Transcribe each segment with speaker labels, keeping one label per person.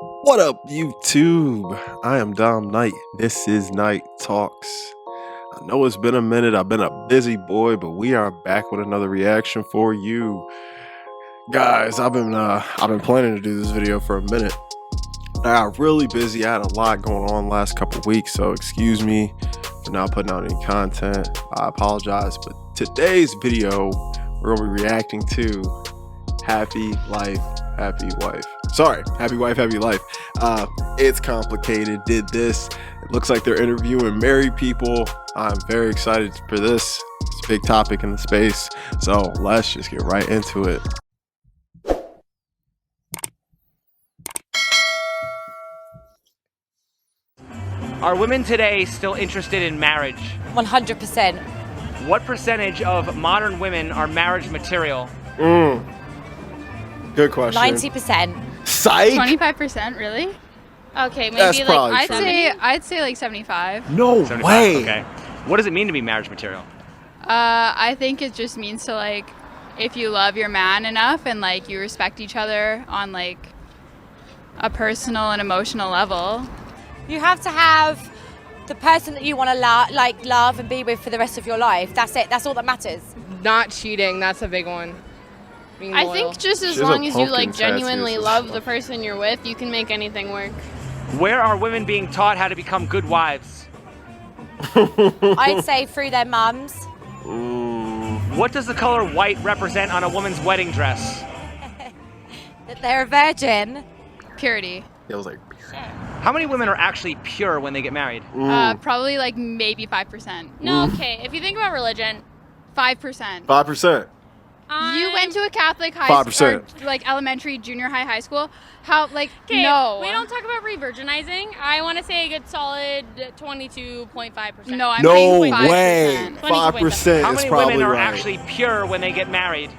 Speaker 1: What up, YouTube? I am Dom Knight. This is Night Talks. I know it's been a minute. I've been a busy boy, but we are back with another reaction for you guys. I've been planning to do this video for a minute. I got really busy. I had a lot going on last couple weeks, so excuse me for not putting out any content. I apologize, but today's video we're gonna be reacting to Happy Life, Happy Wife. Sorry, Happy Wife, Happy Life. It's complicated. Did this. It looks like they're interviewing married people. I'm very excited for this. It's a big topic in the space. So let's just get right into it.
Speaker 2: Are women today still interested in marriage?
Speaker 3: 100%.
Speaker 2: What percentage of modern women are marriage material?
Speaker 1: Good question.
Speaker 3: 90%.
Speaker 1: Psych?
Speaker 4: 25%, really? Okay, maybe
Speaker 1: That's
Speaker 4: like
Speaker 1: probably
Speaker 4: I'd say like 75.
Speaker 1: No
Speaker 2: 75,
Speaker 1: way.
Speaker 2: Okay. What does it mean to be marriage material?
Speaker 4: I think it just means to like if you love your man enough and like you respect each other on like a personal and emotional level.
Speaker 3: You have to have the person that you want to love and be with for the rest of your life. That's it. That's all that matters.
Speaker 5: Not cheating, that's a big one. Being
Speaker 4: I
Speaker 5: loyal.
Speaker 4: think just as
Speaker 1: She has
Speaker 4: long
Speaker 1: a
Speaker 4: as you
Speaker 1: pumpkin
Speaker 4: like genuinely
Speaker 1: tattoo.
Speaker 4: love the person you're with, you can make anything work.
Speaker 2: Where are women being taught how to become good wives?
Speaker 3: I'd say through their mums.
Speaker 2: What does the color white represent on a woman's wedding dress?
Speaker 3: That they're a virgin.
Speaker 4: Purity.
Speaker 1: It was like
Speaker 2: How many women are actually pure when they get married?
Speaker 4: Probably like maybe 5%.
Speaker 6: No, okay. If you think about religion,
Speaker 4: 5%.
Speaker 1: 5%.
Speaker 4: You went to a Catholic high
Speaker 1: 5%.
Speaker 4: school, like elementary, junior high, high school. How, like,
Speaker 6: okay,
Speaker 4: no.
Speaker 6: we don't talk about re-virginizing. I want to say a good solid 22.5%.
Speaker 4: No, I'm
Speaker 1: No
Speaker 4: saying 5%.
Speaker 1: way. 5%
Speaker 2: How
Speaker 1: is
Speaker 2: many
Speaker 1: probably
Speaker 2: women are
Speaker 1: right.
Speaker 2: actually pure when they get married?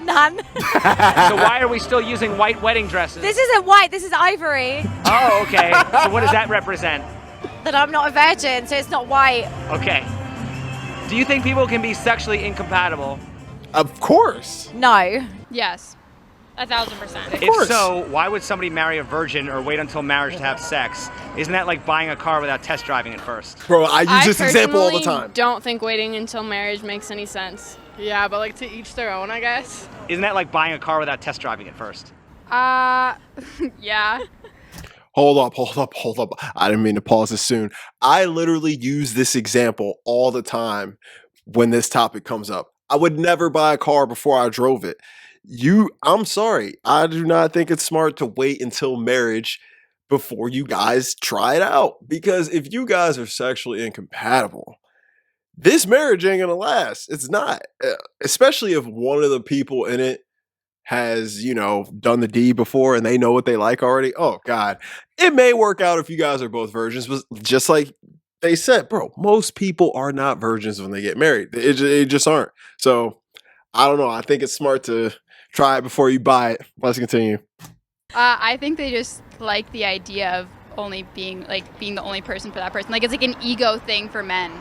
Speaker 3: None.
Speaker 2: So why are we still using white wedding dresses?
Speaker 3: This isn't white. This is ivory.
Speaker 2: Oh, okay. So what does that represent?
Speaker 3: That I'm not a virgin, so it's not white.
Speaker 2: Okay. Do you think people can be sexually incompatible?
Speaker 1: Of course.
Speaker 3: No.
Speaker 4: Yes.
Speaker 6: 1,000%.
Speaker 2: If
Speaker 1: course.
Speaker 2: so, why would somebody marry a virgin or wait until marriage to have sex? Isn't that like buying a car without test driving it first?
Speaker 1: Bro, I use this example all the
Speaker 5: personally
Speaker 1: time.
Speaker 5: don't think waiting until marriage makes any sense. Yeah, but like to each their own, I guess.
Speaker 2: Isn't that like buying a car without test driving it first?
Speaker 4: Yeah.
Speaker 1: Hold up. I didn't mean to pause this soon. I literally use this example all the time when this topic comes up. I would never buy a car before I drove it. I'm sorry. I do not think it's smart to wait until marriage before you guys try it out. Because if you guys are sexually incompatible, this marriage ain't gonna last. It's not. Especially if one of the people in it has, done the deed before and they know what they like already. Oh, God. It may work out if you guys are both virgins, but just like they said, bro, most people are not virgins when they get married. They just aren't. So, I don't know. I think it's smart to try it before you buy it. Let's continue.
Speaker 4: I think they just like the idea of only being the only person for that person. Like, it's like an ego thing for men.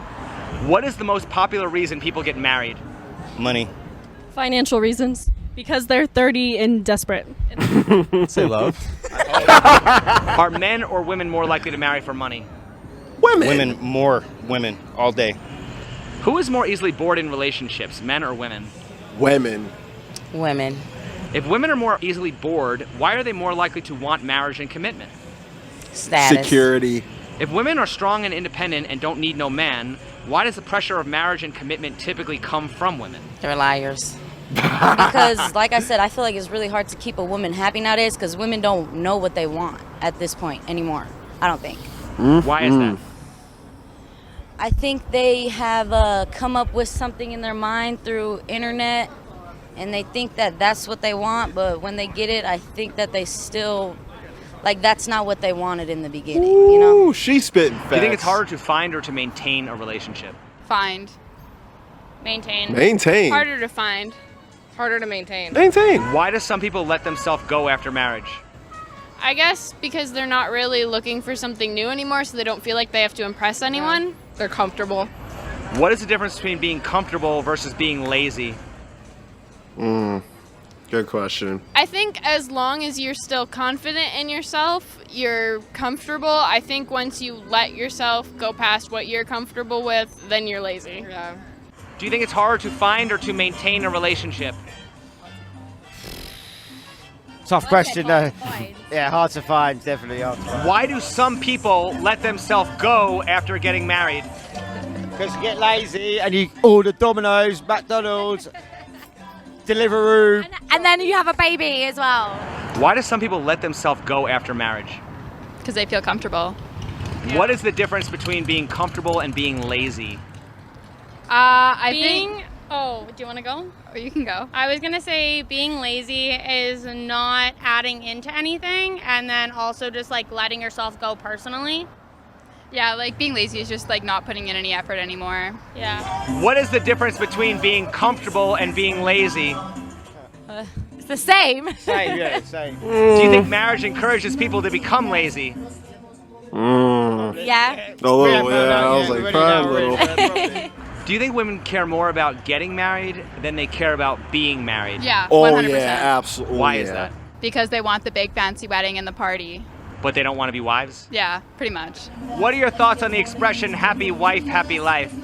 Speaker 2: What is the most popular reason people get married?
Speaker 7: Money.
Speaker 8: Financial reasons. Because they're 30 and desperate.
Speaker 7: Say love.
Speaker 2: Are men or women more likely to marry for money?
Speaker 1: Women.
Speaker 7: More women all day.
Speaker 2: Who is more easily bored in relationships, men or women?
Speaker 1: Women.
Speaker 3: Women.
Speaker 2: If women are more easily bored, why are they more likely to want marriage and commitment?
Speaker 3: Status.
Speaker 1: Security.
Speaker 2: If women are strong and independent and don't need no man, why does the pressure of marriage and commitment typically come from women?
Speaker 3: They're liars. Because, like I said, I feel like it's really hard to keep a woman happy nowadays because women don't know what they want at this point anymore. I don't think.
Speaker 2: Why is that?
Speaker 3: I think they have come up with something in their mind through internet, and they think that that's what they want, but when they get it, I think that they still, that's not what they wanted in the beginning,
Speaker 1: Ooh, she's spitting facts.
Speaker 2: Do you think it's harder to find or to maintain a relationship?
Speaker 4: Find.
Speaker 6: Maintain.
Speaker 1: Maintain.
Speaker 5: Harder to find, harder to maintain.
Speaker 1: Maintain.
Speaker 2: Why do some people let themselves go after marriage?
Speaker 4: I guess because they're not really looking for something new anymore, so they don't feel like they have to impress anyone.
Speaker 5: They're comfortable.
Speaker 2: What is the difference between being comfortable versus being lazy?
Speaker 1: Good question.
Speaker 5: I think as long as you're still confident in yourself, you're comfortable. I think once you let yourself go past what you're comfortable with, then you're lazy.
Speaker 2: Do you think it's harder to find or to maintain a relationship?
Speaker 9: Tough question, though. Yeah, hard to find, definitely hard to find.
Speaker 2: Why do some people let themselves go after getting married?
Speaker 9: Because you get lazy and you order Domino's, McDonald's, Deliveroo.
Speaker 10: And then you have a baby as well.
Speaker 2: Why do some people let themselves go after marriage?
Speaker 4: Because they feel comfortable.
Speaker 2: What is the difference between being comfortable and being lazy?
Speaker 4: I
Speaker 6: Being,
Speaker 4: think.
Speaker 6: oh, do you want to go?
Speaker 4: Or you can go.
Speaker 6: I was going to say being lazy is not adding into anything and then also just like letting yourself go personally.
Speaker 4: Yeah, like being lazy is just like not putting in any effort anymore.
Speaker 6: Yeah.
Speaker 2: What is the difference between being comfortable and being lazy?
Speaker 10: It's the same.
Speaker 9: Same, yeah, same.
Speaker 2: Do you think marriage encourages people to become lazy?
Speaker 10: Yeah.
Speaker 1: A little, yeah. I was like, crying a little.
Speaker 2: Do you think women care more about getting married than they care about being married?
Speaker 4: Yeah,
Speaker 1: Oh
Speaker 4: 100%.
Speaker 1: yeah, absolutely.
Speaker 2: Why is that?
Speaker 4: Because they want the big fancy wedding and the party.
Speaker 2: But they don't want to be wives?
Speaker 4: Yeah, pretty much.
Speaker 2: What are your thoughts on the expression happy wife, happy life?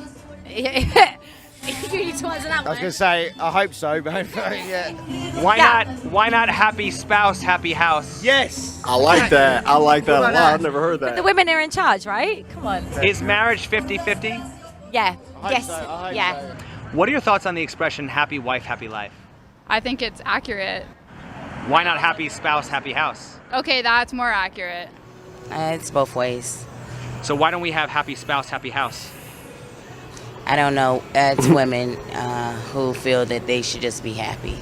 Speaker 10: You need to answer that
Speaker 9: I was
Speaker 10: one.
Speaker 9: going to say, I hope so, but yeah.
Speaker 2: Why not happy spouse, happy house?
Speaker 9: Yes!
Speaker 1: I like that. I like that a lot. I've never heard
Speaker 10: The
Speaker 1: that.
Speaker 10: women are in charge, right? Come on.
Speaker 2: Is marriage 50-50?
Speaker 10: Yeah.
Speaker 9: I hope
Speaker 10: Yes.
Speaker 9: so, I hope
Speaker 10: Yeah.
Speaker 9: so.
Speaker 2: What are your thoughts on the expression happy wife, happy life?
Speaker 4: I think it's accurate.
Speaker 2: Why not happy spouse, happy house?
Speaker 4: Okay, that's more accurate.
Speaker 3: It's both ways.
Speaker 2: So why don't we have happy spouse, happy house?
Speaker 3: I don't know. It's women who feel that they should just be happy.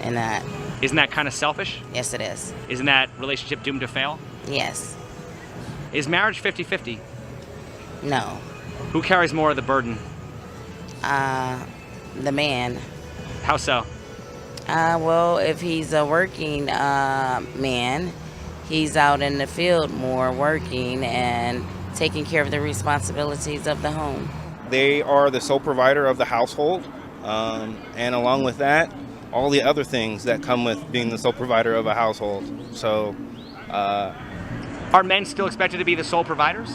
Speaker 3: And that,
Speaker 2: Isn't that kind of selfish?
Speaker 3: yes, it is.
Speaker 2: Isn't that relationship doomed to fail?
Speaker 3: Yes.
Speaker 2: Is marriage 50-50?
Speaker 3: No.
Speaker 2: Who carries more of the burden?
Speaker 3: The man.
Speaker 2: How so?
Speaker 3: Well, if he's a working man, he's out in the field more working and taking care of the responsibilities of the home.
Speaker 7: They are the sole provider of the household, and along with that, all the other things that come with being the sole provider of a household. So,
Speaker 2: Are men still expected to be the sole providers?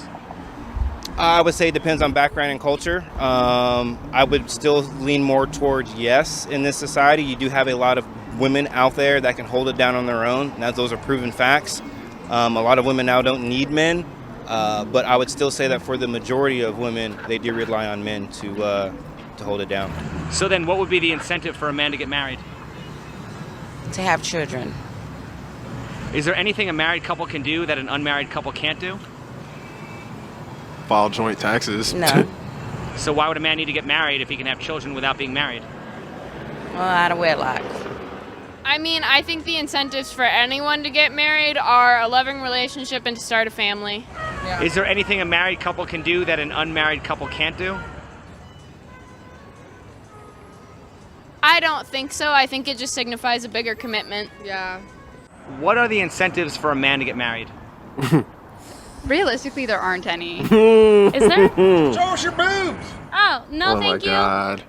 Speaker 7: I would say it depends on background and culture. I would still lean more towards yes in this society. You do have a lot of women out there that can hold it down on their own. Now, those are proven facts. A lot of women now don't need men, but I would still say that for the majority of women, they do rely on men to hold it down.
Speaker 2: So then what would be the incentive for a man to get married?
Speaker 3: To have children.
Speaker 2: Is there anything a married couple can do that an unmarried couple can't do?
Speaker 1: File joint taxes.
Speaker 3: No.
Speaker 2: So why would a man need to get married if he can have children without being married?
Speaker 3: Well, out of wedlock.
Speaker 5: I mean, I think the incentives for anyone to get married are a loving relationship and to start a family.
Speaker 2: Is there anything a married couple can do that an unmarried couple can't do?
Speaker 5: I don't think so. I think it just signifies a bigger commitment.
Speaker 8: Yeah.
Speaker 2: What are the incentives for a man to get married?
Speaker 4: Realistically, there aren't any.
Speaker 6: Is there?
Speaker 9: Show us your boobs!
Speaker 6: Oh, no,
Speaker 1: Oh my
Speaker 6: thank you.
Speaker 1: god.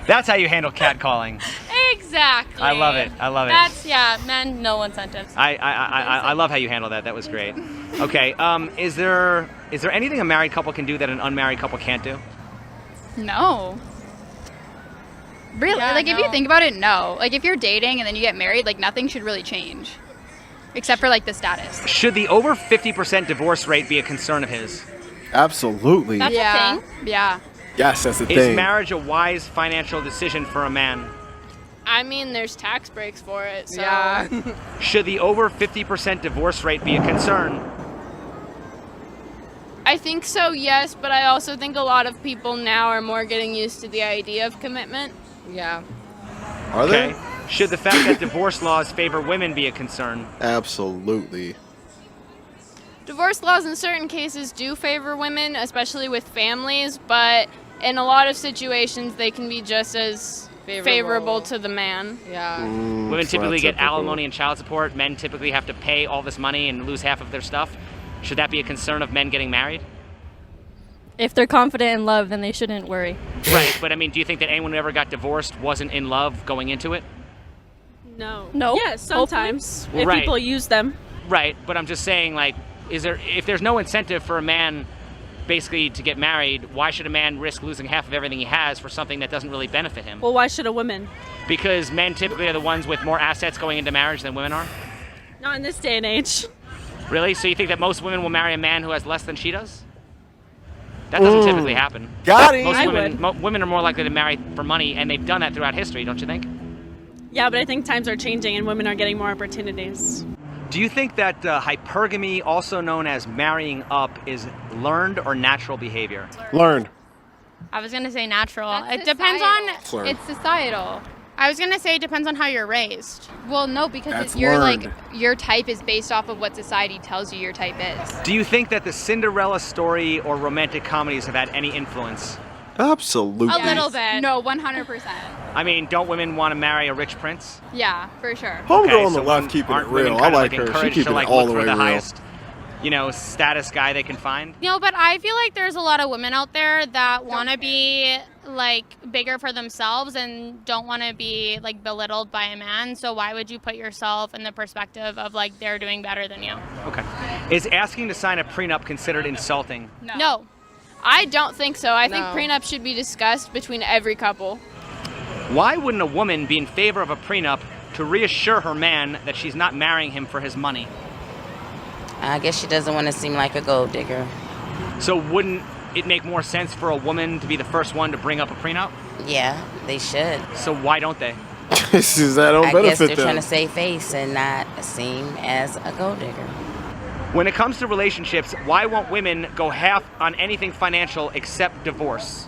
Speaker 2: That's how you handle catcalling.
Speaker 6: Exactly.
Speaker 2: I love it. I love it.
Speaker 6: That's, yeah, men, no incentives.
Speaker 2: I love how you handle that. That was great. Okay. Is there anything a married couple can do that an unmarried couple can't do?
Speaker 4: No. Really?
Speaker 6: Yeah,
Speaker 4: like, if
Speaker 6: no.
Speaker 4: you think about it, no. Like, if you're dating and then you get married, like, nothing should really change. Except for, like, the status.
Speaker 2: Should the over 50% divorce rate be a concern of his?
Speaker 1: Absolutely.
Speaker 6: That's
Speaker 4: Yeah.
Speaker 6: a thing.
Speaker 4: Yeah.
Speaker 1: Yes, that's the
Speaker 2: Is
Speaker 1: thing.
Speaker 2: marriage a wise financial decision for a man?
Speaker 5: I mean, there's tax breaks for it, so.
Speaker 8: Yeah.
Speaker 2: Should the over 50% divorce rate be a concern?
Speaker 5: I think so, yes, but I also think a lot of people now are more getting used to the idea of commitment.
Speaker 8: Yeah.
Speaker 1: Are
Speaker 2: Okay.
Speaker 1: they?
Speaker 2: Should the fact that divorce laws favor women be a concern?
Speaker 1: Absolutely.
Speaker 5: Divorce laws in certain cases do favor women, especially with families, but in a lot of situations they can be just as favorable to the man.
Speaker 8: Yeah.
Speaker 2: Women typically get alimony and child support. Men typically have to pay all this money and lose half of their stuff. Should that be a concern of men getting married?
Speaker 8: If they're confident in love, then they shouldn't worry.
Speaker 2: Right, but I mean, do you think that anyone who ever got divorced wasn't in love going into it?
Speaker 8: No.
Speaker 6: No.
Speaker 8: Yes, sometimes if
Speaker 2: Right.
Speaker 8: people use them.
Speaker 2: Right, but I'm just saying, like, if there's no incentive for a man basically to get married, why should a man risk losing half of everything he has for something that doesn't really benefit him?
Speaker 8: Well, why should a woman?
Speaker 2: Because men typically are the ones with more assets going into marriage than women are?
Speaker 8: Not in this day and age.
Speaker 2: Really? So you think that most women will marry a man who has less than she does? That doesn't typically happen.
Speaker 1: Got it.
Speaker 2: Most
Speaker 8: I
Speaker 2: women, women are more likely to marry for money, and they've done that throughout history, don't you think?
Speaker 8: Yeah, but I think times are changing and women are getting more opportunities.
Speaker 11: Do you think that hypergamy, also known as marrying up, is learned or natural behavior?
Speaker 1: Learned.
Speaker 6: I was gonna say natural.
Speaker 5: That's
Speaker 6: It depends on.
Speaker 1: Learned.
Speaker 5: It's societal.
Speaker 6: I was gonna say it depends on how you're raised.
Speaker 4: Well, no, because
Speaker 1: That's
Speaker 4: you're
Speaker 1: learned.
Speaker 4: like your type is based off of what society tells you your type is.
Speaker 11: Do you think that the Cinderella story or romantic comedies have had any influence?
Speaker 1: Absolutely.
Speaker 6: A little bit.
Speaker 4: No, 100%.
Speaker 11: I mean, don't women want to marry a rich prince?
Speaker 4: Yeah, for sure.
Speaker 1: Homegirl
Speaker 11: Okay,
Speaker 1: on the
Speaker 11: so
Speaker 1: left
Speaker 11: women-
Speaker 1: keeping it
Speaker 11: aren't women
Speaker 1: real. I
Speaker 11: kinda,
Speaker 1: like her. She
Speaker 11: encouraged
Speaker 1: keeping
Speaker 11: to, like,
Speaker 1: it all
Speaker 11: look
Speaker 1: the
Speaker 11: for
Speaker 1: way
Speaker 11: the
Speaker 1: real.
Speaker 11: highest, status guy they can find?
Speaker 6: But I feel like there's a lot of women out there that want to be like bigger for themselves and don't want to be like belittled by a man. So why would you put yourself in the perspective of like they're doing better than you?
Speaker 11: Okay. Is asking to sign a prenup considered insulting?
Speaker 5: No. I don't think so. I think prenup should be discussed between every couple.
Speaker 11: Why wouldn't a woman be in favor of a prenup to reassure her man that she's not marrying him for his money?
Speaker 3: I guess she doesn't want to seem like a gold digger.
Speaker 11: So wouldn't it make more sense for a woman to be the first one to bring up a prenup?
Speaker 3: Yeah, they should.
Speaker 11: So why don't they?
Speaker 1: This is that don't
Speaker 3: I guess
Speaker 1: benefit
Speaker 3: they're
Speaker 1: them.
Speaker 3: trying to save face and not seem as a gold digger.
Speaker 11: When it comes to relationships, why won't women go half on anything financial except divorce?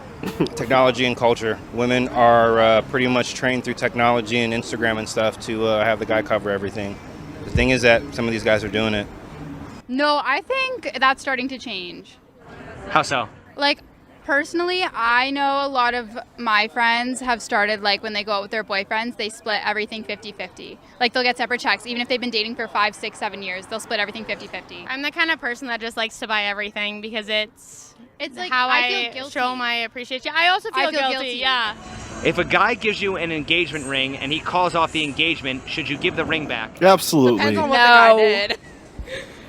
Speaker 7: Technology and culture. Women are pretty much trained through technology and Instagram and stuff to have the guy cover everything. The thing is that some of these guys are doing it.
Speaker 4: No, I think that's starting to change.
Speaker 11: How so?
Speaker 4: Like, personally, I know a lot of my friends have started, like, when they go out with their boyfriends, they split everything 50-50. Like, they'll get separate checks. Even if they've been dating for 5, 6, 7 years, they'll split everything 50-50.
Speaker 6: I'm the kind of person that just likes to buy everything because it's
Speaker 4: like,
Speaker 6: how
Speaker 4: I feel guilty.
Speaker 6: show my appreciation. I also feel, guilty. Yeah.
Speaker 11: If a guy gives you an engagement ring and he calls off the engagement, should you give the ring back?
Speaker 1: Absolutely.
Speaker 12: Depends on what the guy did.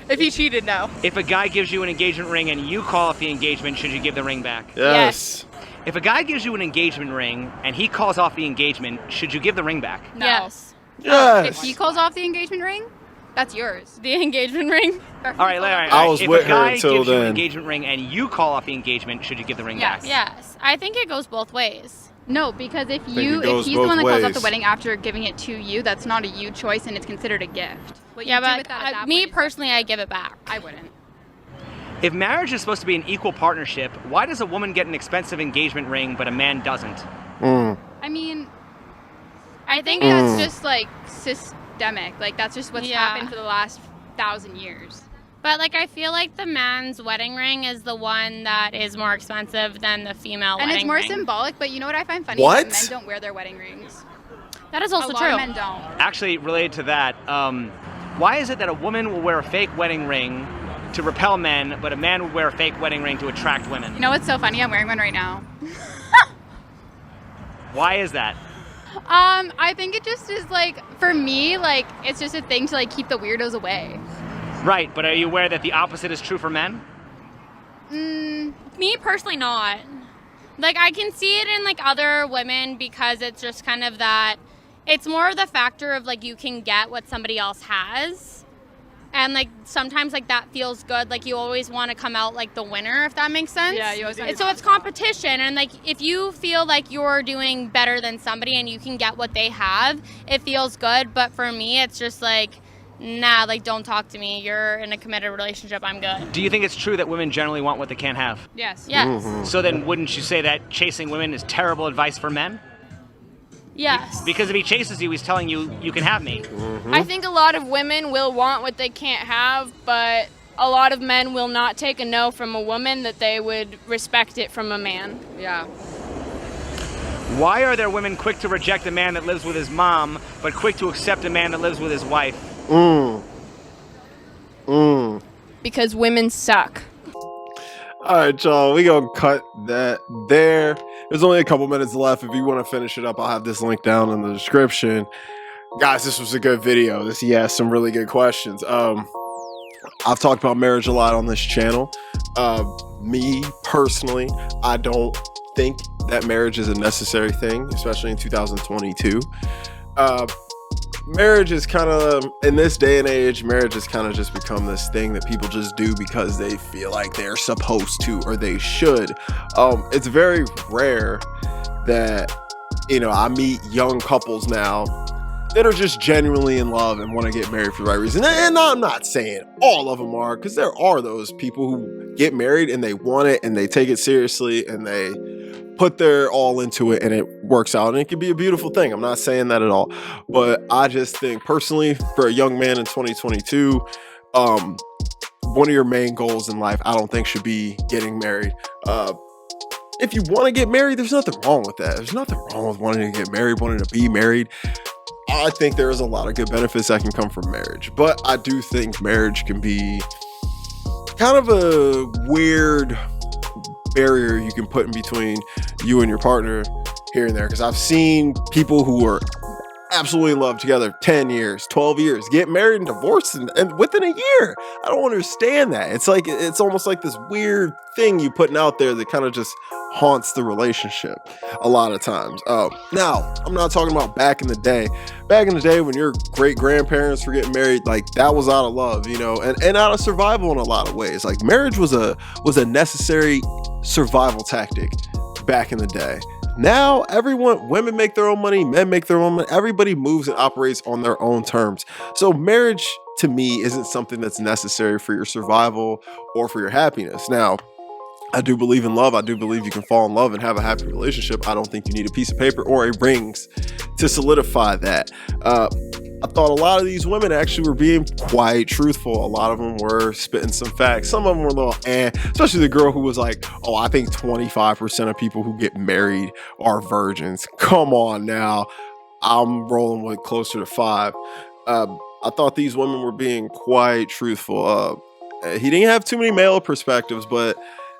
Speaker 12: If he cheated, no.
Speaker 11: If a guy gives you an engagement ring and you call off the engagement, should you give the ring back?
Speaker 1: Yes.
Speaker 11: If a guy gives you an engagement ring and he calls off the engagement, should you give the ring back?
Speaker 4: No.
Speaker 6: Yes.
Speaker 1: Yes.
Speaker 4: If he calls off the engagement ring, that's yours.
Speaker 6: The engagement ring.
Speaker 11: All right, all right.
Speaker 1: I was
Speaker 11: if
Speaker 1: with
Speaker 11: a
Speaker 1: her
Speaker 11: guy
Speaker 1: until
Speaker 11: gives you an
Speaker 1: then.
Speaker 11: engagement ring and you call off the engagement, should you give the ring back?
Speaker 6: Yes. I think it goes both ways.
Speaker 4: No, because if
Speaker 1: it goes
Speaker 4: he's the
Speaker 1: both
Speaker 4: one that calls off the
Speaker 1: ways.
Speaker 4: wedding after giving it to you, that's not a you choice and it's considered a gift. What
Speaker 6: Yeah,
Speaker 4: you do
Speaker 6: but
Speaker 4: with that at that
Speaker 6: me
Speaker 4: point is-
Speaker 6: personally, I give it back.
Speaker 4: I wouldn't.
Speaker 11: If marriage is supposed to be an equal partnership, why does a woman get an expensive engagement ring but a man doesn't?
Speaker 4: I mean, I think that's just like systemic. Like that's just what's
Speaker 6: Yeah.
Speaker 4: happened for the last 1,000 years.
Speaker 6: But like I feel like the man's wedding ring is the one that is more expensive than the female
Speaker 4: And
Speaker 6: wedding
Speaker 4: it's more
Speaker 6: ring.
Speaker 4: symbolic, but you know what I find funny?
Speaker 1: What?
Speaker 4: That men don't wear their wedding rings.
Speaker 6: That is also
Speaker 4: a lot
Speaker 6: true.
Speaker 4: of men don't.
Speaker 11: Actually, related to that, why is it that a woman will wear a fake wedding ring to repel men, but a man will wear a fake wedding ring to attract women?
Speaker 4: You know what's so funny? I'm wearing one right now.
Speaker 11: Why is that?
Speaker 4: I think it just is like, for me, like it's just a thing to like keep the weirdos away.
Speaker 11: Right, but are you aware that the opposite is true for men?
Speaker 6: Me personally, not. Like I can see it in like other women because it's just kind of that. It's more of the factor of like you can get what somebody else has. And like sometimes like that feels good. Like you always want to come out like the winner, if that makes sense.
Speaker 4: Yeah, you always want
Speaker 6: And so it's competition, and like if you feel like you're doing better than somebody and you can get what they have, it feels good. But for me, it's just like, nah, like don't talk to me. You're in a committed relationship. I'm good.
Speaker 11: Do you think it's true that women generally want what they can't have?
Speaker 4: Yes.
Speaker 6: Yes.
Speaker 11: So then wouldn't you say that chasing women is terrible advice for men?
Speaker 6: Yes.
Speaker 11: Because if he chases you, he's telling you, you can have me.
Speaker 5: I think a lot of women will want what they can't have, but a lot of men will not take a no from a woman that they would respect it from a man.
Speaker 12: Yeah.
Speaker 11: Why are there women quick to reject a man that lives with his mom, but quick to accept a man that lives with his wife?
Speaker 5: Because women suck.
Speaker 1: All right, y'all. We gonna cut that there. There's only a couple minutes left. If you want to finish it up, I'll have this link down in the description. Guys, this was a good video. He asked some really good questions. I've talked about marriage a lot on this channel. Me personally, I don't think that marriage is a necessary thing, especially in 2022. Marriage is kind of, in this day and age, marriage has kind of just become this thing that people just do because they feel like they're supposed to or they should. It's very rare that, I meet young couples now that are just genuinely in love and want to get married for the right reason. And I'm not saying all of them are, because there are those people who get married and they want it and they take it seriously and they put their all into it and it works out, and it can be a beautiful thing. I'm not saying that at all, but I just think personally, for a young man in 2022, one of your main goals in life, I don't think should be getting married. If you want to get married, there's nothing wrong with that. There's nothing wrong with wanting to get married, wanting to be married. I think there is a lot of good benefits that can come from marriage, but I do think marriage can be kind of a weird barrier you can put in between you and your partner here and there, because I've seen people who are absolutely in love together 10 years, 12 years, get married and divorced and within a year. I don't understand that. It's like, it's almost like this weird thing you putting out there that kind of just haunts the relationship a lot of times. Now, I'm not talking about back in the day. Back in the day when your great grandparents were getting married, like that was out of love, and out of survival in a lot of ways. Like marriage was a necessary survival tactic back in the day. Now, women make their own money, men make their own money. Everybody moves and operates on their own terms. So marriage, to me, isn't something that's necessary for your survival or for your happiness. Now, I do believe in love. I do believe you can fall in love and have a happy relationship. I don't think you need a piece of paper or a rings to solidify that. I thought a lot of these women actually were being quite truthful. A lot of them were spitting some facts. Some of them were a little especially the girl who was like, oh, I think 25% of people who get married are virgins. Come on now. I'm rolling with closer to 5. I thought these women were being quite truthful. He didn't have too many male perspectives, but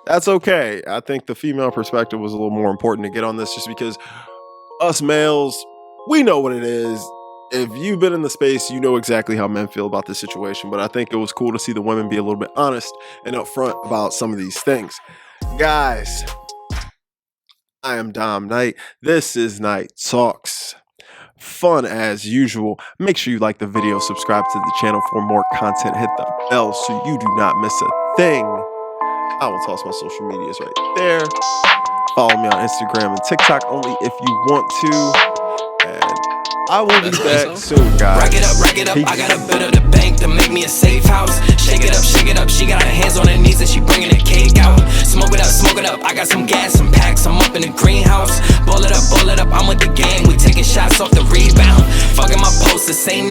Speaker 1: that's okay. I think the female perspective was a little more important to get on this, just because us males, we know what it is. If you've been in the space, you know exactly how men feel about this situation. But I think it was cool to see the women be a little bit honest and upfront about some of these things. Guys, I am Dom Knight. This is Night Talks. Fun as usual. Make sure you like the video, subscribe to the channel for more content, hit the bell so you do not miss a thing. I will toss my social medias right there. Follow me on Instagram and TikTok only if you want to. And I will be back soon, guys.
Speaker 13: Rack it up, I got a bit of the bank to make me a safe house. Shake it up, she got her hands on her knees and she bringing the cake out. Smoke it up, I got some gas, some packs, I'm up in the greenhouse. Ball it up, I'm with the gang, we taking shots off the rebound. Fucking my post, the same